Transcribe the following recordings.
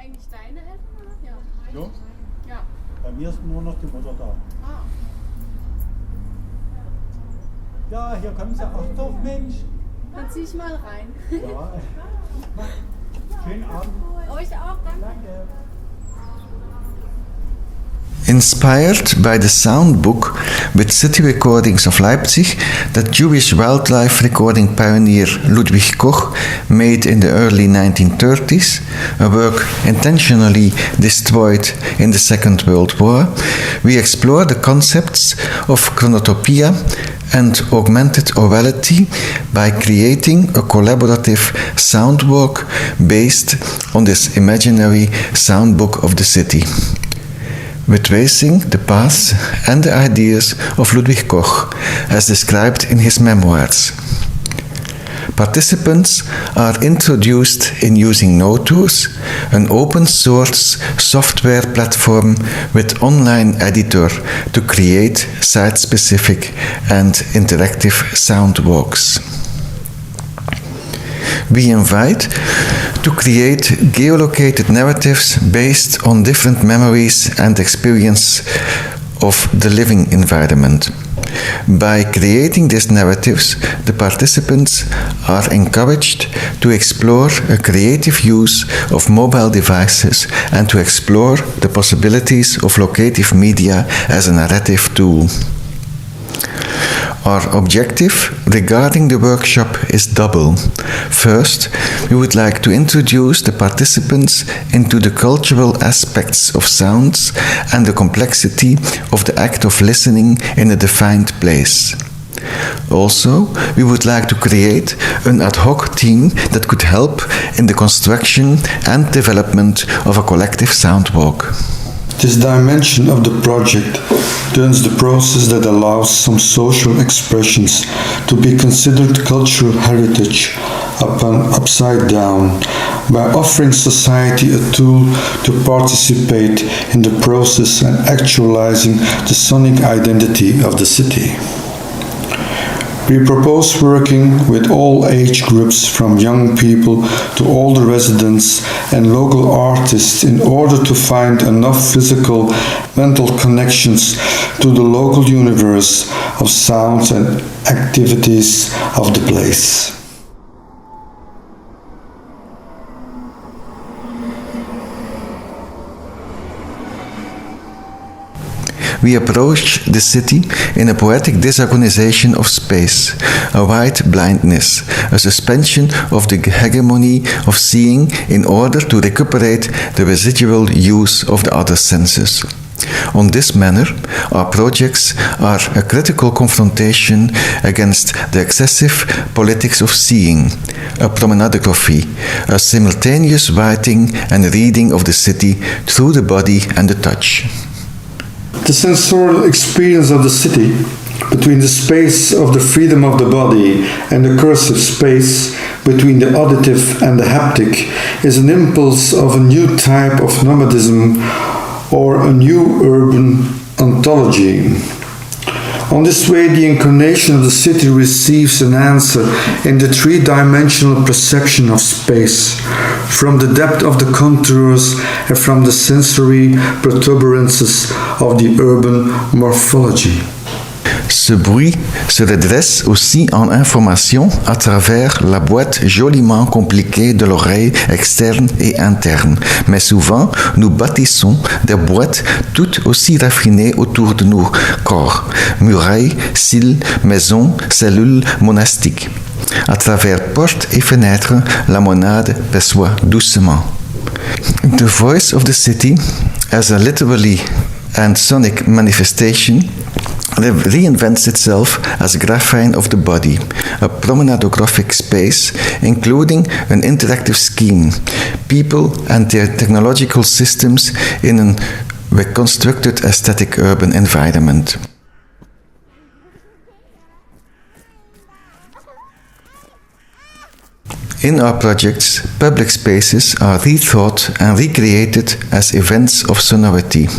eigentlich deine Eltern, oder? Ja. Ja? Ja. Bei mir ist nur noch die Mutter da. Ah. Ja, hier kommen sie. Achtung, Mensch. Dann zieh ich mal rein. Ja. Schönen Abend. Euch auch, danke. Danke. Inspired by the sound book with city recordings of Leipzig that Jewish wildlife recording pioneer Ludwig Koch made in the early 1930s, a work intentionally destroyed in the Second World War, we explore the concepts of chronotopia and augmented orality by creating a collaborative soundwalk based on this imaginary soundbook of the city. We're tracing the paths and the ideas of Ludwig Koch, as described in his memoirs. Participants are introduced in using Notus, an open-source software platform with online editor to create site-specific and interactive soundwalks. We invite to create geolocated narratives based on different memories and experience of the living environment. By creating these narratives, the participants are encouraged to explore a creative use of mobile devices and to explore the possibilities of locative media as a narrative tool. Our objective regarding the workshop is double. First, we would like to introduce the participants into the cultural aspects of sounds and the complexity of the act of listening in a defined place. Also, we would like to create an ad hoc team that could help in the construction and development of a collective soundwalk. This dimension of the project turns the process that allows some social expressions to be considered cultural heritage upside down by offering society a tool to participate in the process and actualizing the sonic identity of the city. We propose working with all age groups from young people to older residents and local artists in order to find enough physical, mental connections to the local universe of sounds and activities of the place. We approach the city in a poetic disorganization of space, a white blindness, a suspension of the hegemony of seeing in order to recuperate the residual use of the other senses. On this manner, our projects are a critical confrontation against the excessive politics of seeing, a promenadography, a simultaneous writing and reading of the city through the body and the touch. The sensorial experience of the city, between the space of the freedom of the body and the cursive space, between the auditive and the haptic, is an impulse of a new type of nomadism or a new urban ontology. On this way, the incarnation of the city receives an answer in the three-dimensional perception of space, from the depth of the contours and from the sensory protuberances of the urban morphology. Ce bruit se redresse aussi en information à travers la boîte joliment compliquée de l'oreille externe et interne. Mais souvent, nous bâtissons des boîtes toutes aussi raffinées autour de nos corps. Murailles, cils, maisons, cellules monastiques. À travers portes et fenêtres, la monade perçoit doucement. The voice of the city, as a literally and sonic manifestation, reinvents itself as graphene of the body, a promenadographic space including an interactive scheme, people and their technological systems in a reconstructed aesthetic urban environment. In our projects, public spaces are rethought and recreated as events of sonority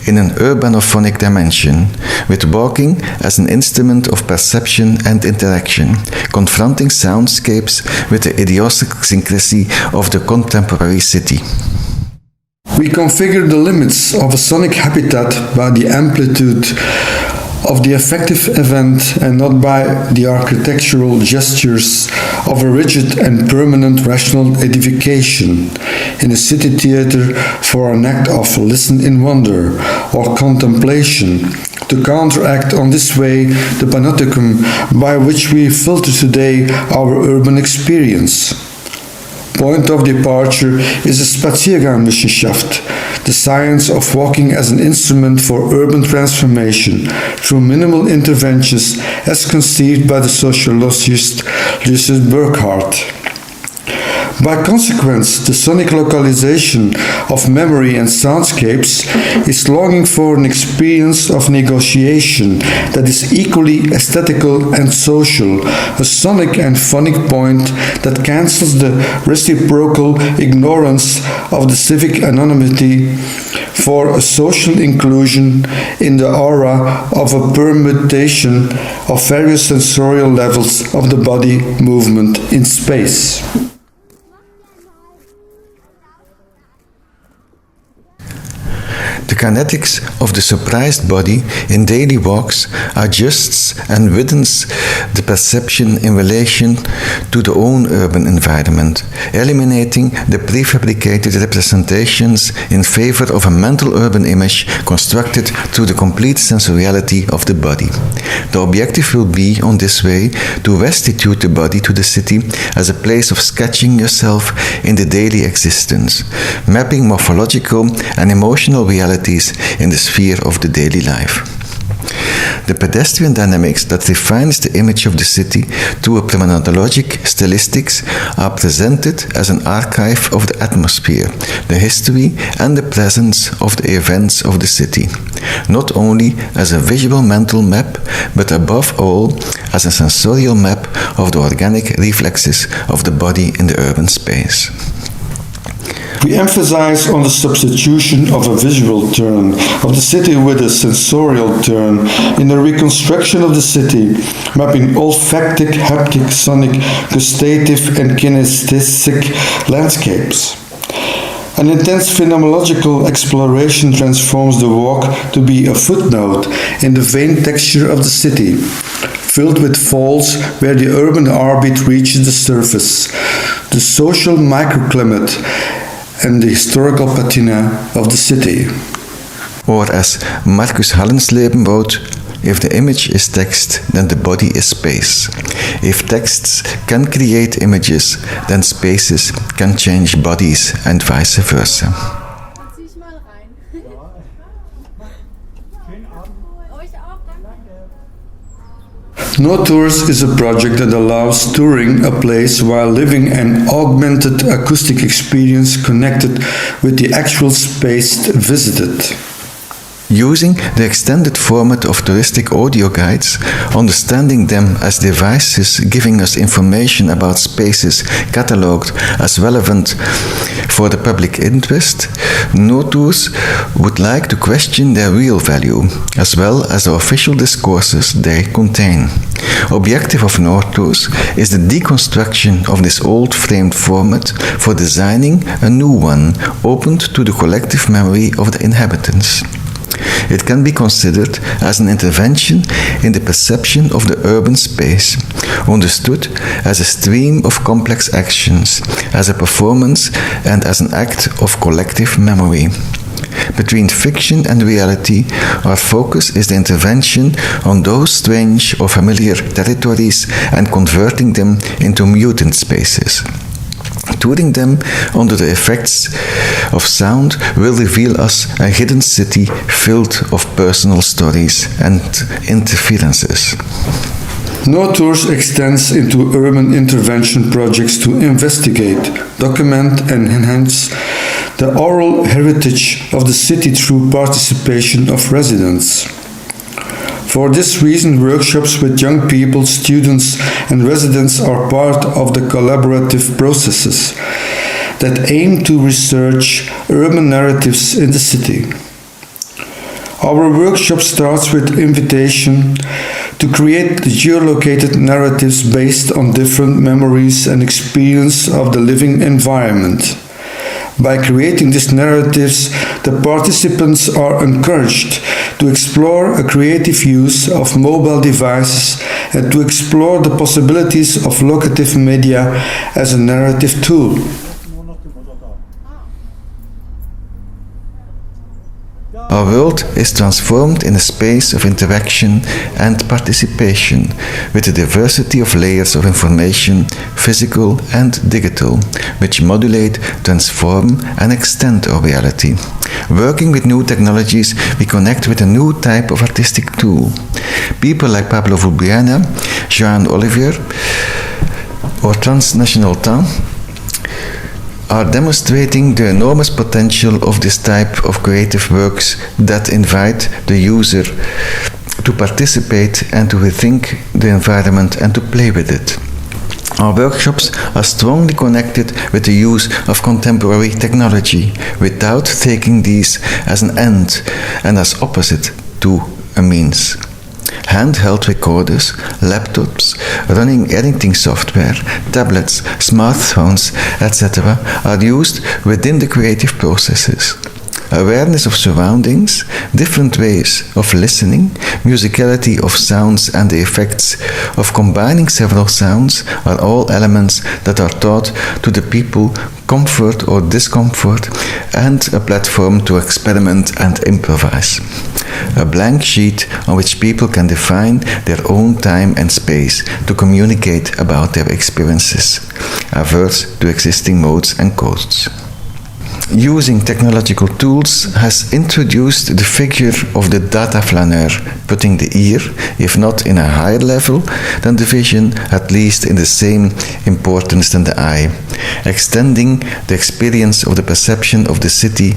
in an urbanophonic dimension, with walking as an instrument of perception and interaction, confronting soundscapes with the idiosyncrasy of the contemporary city. We configure the limits of a sonic habitat by the amplitude of the effective event and not by the architectural gestures of a rigid and permanent rational edification in a city theater for an act of listen in wonder or contemplation to counteract on this way the panopticon by which we filter today our urban experience. Point of departure is the Spaziergangwissenschaftler, the science of walking as an instrument for urban transformation through minimal interventions as conceived by the sociologist Lucas Burckhardt. By consequence, the sonic localization of memory and soundscapes is longing for an experience of negotiation that is equally aesthetical and social, a sonic and phonic point that cancels the reciprocal ignorance of the civic anonymity for a social inclusion in the aura of a permutation of various sensorial levels of the body movement in space. The kinetics of the surprised body in daily walks adjusts and widens the perception in relation to the own urban environment, eliminating the prefabricated representations in favor of a mental urban image constructed through the complete sensoriality of the body. The objective will be, on this way, to restitute the body to the city as a place of sketching yourself in the daily existence, mapping morphological and emotional realities in the sphere of the daily life. The pedestrian dynamics that defines the image of the city through a phenomenologic stylistics are presented as an archive of the atmosphere, the history and the presence of the events of the city, not only as a visual mental map, but above all as a sensorial map of the organic reflexes of the body in the urban space. We emphasize on the substitution of a visual turn of the city with a sensorial turn in the reconstruction of the city, mapping olfactic, haptic, sonic, gustative and kinesthetic landscapes. An intense phenomenological exploration transforms the walk to be a footnote in the vein texture of the city, filled with falls where the urban orbit reaches the surface, the social microclimate, and the historical patina of the city. Or as Marcus Hallensleben wrote, if the image is text, then the body is space. If texts can create images, then spaces can change bodies and vice versa. Dann zieh ich mal rein. Schönen Abend. Euch auch, danke. No Tours is a project that allows touring a place while living an augmented acoustic experience connected with the actual space visited. Using the extended format of touristic audio guides, understanding them as devices giving us information about spaces catalogued as relevant for the public interest, No Tours would like to question their real value, as well as the official discourses they contain. Objective of No Tours is the deconstruction of this old framed format for designing a new one, opened to the collective memory of the inhabitants. It can be considered as an intervention in the perception of the urban space, understood as a stream of complex actions, as a performance and as an act of collective memory. Between fiction and reality, our focus is the intervention on those strange or familiar territories and converting them into mutant spaces. Touring them under the effects of sound will reveal us a hidden city filled of personal stories and interferences. No Tours extends into urban intervention projects to investigate, document and enhance the oral heritage of the city through participation of residents. For this reason, workshops with young people, students and residents are part of the collaborative processes that aim to research urban narratives in the city. Our workshop starts with invitation to create geolocated narratives based on different memories and experience of the living environment. By creating these narratives, the participants are encouraged to explore a creative use of mobile devices and to explore the possibilities of locative media as a narrative tool. Nur noch die Mutter da. Our world is transformed in a space of interaction and participation with a diversity of layers of information, physical and digital, which modulate, transform and extend our reality. Working with new technologies, we connect with a new type of artistic tool. People like Pablo Vulbiana, Jean Olivier or Transnational Temps are demonstrating the enormous potential of this type of creative works that invite the user to participate and to rethink the environment and to play with it. Our workshops are strongly connected with the use of contemporary technology without taking these as an end and as opposite to a means. Handheld recorders, laptops, running editing software, tablets, smartphones, etc. are used within the creative processes. Awareness of surroundings, different ways of listening, musicality of sounds and the effects of combining several sounds are all elements that are taught to the people, comfort or discomfort, and a platform to experiment and improvise. A blank sheet on which people can define their own time and space to communicate about their experiences, averse to existing modes and codes. Using technological tools has introduced the figure of the data-flaneur, putting the ear, if not in a higher level than the vision, at least in the same importance than the eye, extending the experience of the perception of the city,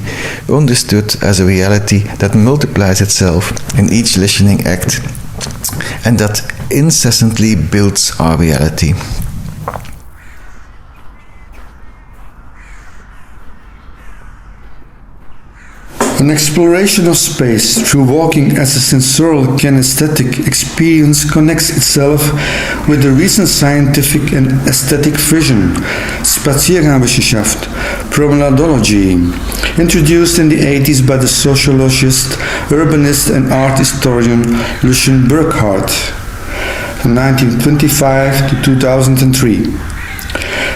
understood as a reality that multiplies itself in each listening act and that incessantly builds our reality. An exploration of space through walking as a sensorial kinesthetic experience connects itself with the recent scientific and aesthetic vision, Spaziergangwissenschaftler, promenadology, introduced in the 80s by the sociologist, urbanist and art historian Lucien Burckhardt, from 1925 to 2003.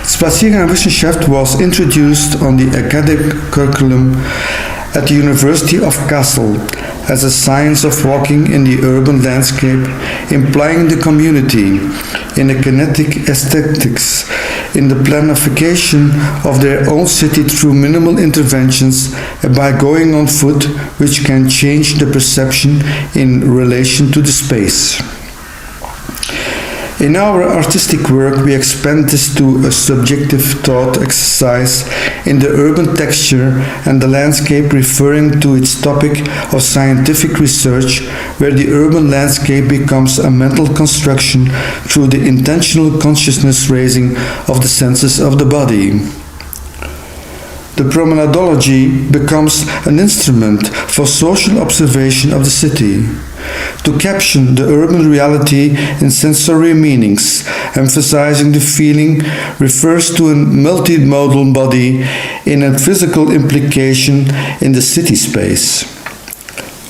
Spaziergangwissenschaft was introduced on the academic curriculum at the University of Kassel as a science of walking in the urban landscape, implying the community in a kinetic aesthetics, in the planification of their own city through minimal interventions and by going on foot, which can change the perception in relation to the space. In our artistic work, we expand this to a subjective thought exercise in the urban texture and the landscape, referring to its topic of scientific research, where the urban landscape becomes a mental construction through the intentional consciousness raising of the senses of the body. The promenadology becomes an instrument for social observation of the city. To caption the urban reality in sensory meanings, emphasizing the feeling, refers to a multimodal body in a physical implication in the city space.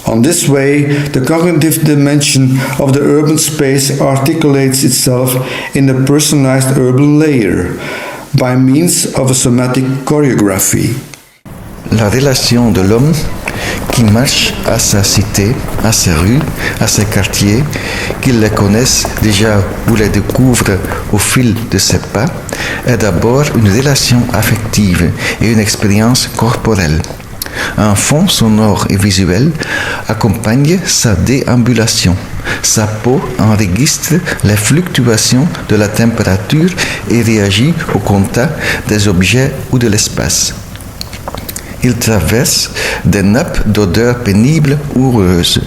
On this way, the cognitive dimension of the urban space articulates itself in the personalized urban layer, by means of a somatic choreography. La relation de l'homme qui marche à sa cité, à ses rues, à ses quartiers, qu'il les connaisse déjà ou les découvre au fil de ses pas, est d'abord une relation affective et une expérience corporelle. Un fond sonore et visuel accompagne sa déambulation. Sa peau enregistre les fluctuations de la température et réagit au contact des objets ou de l'espace. Il traverse des nappes d'odeurs pénibles ou heureuses.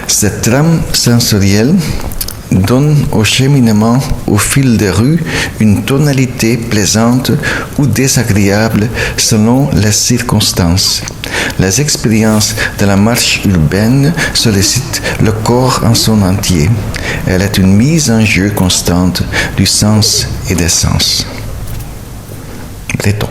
Cette trame sensorielle donne au cheminement au fil des rues une tonalité plaisante ou désagréable selon les circonstances. Les expériences de la marche urbaine sollicitent le corps en son entier. Elle est une mise en jeu constante du sens et des sens. Breton.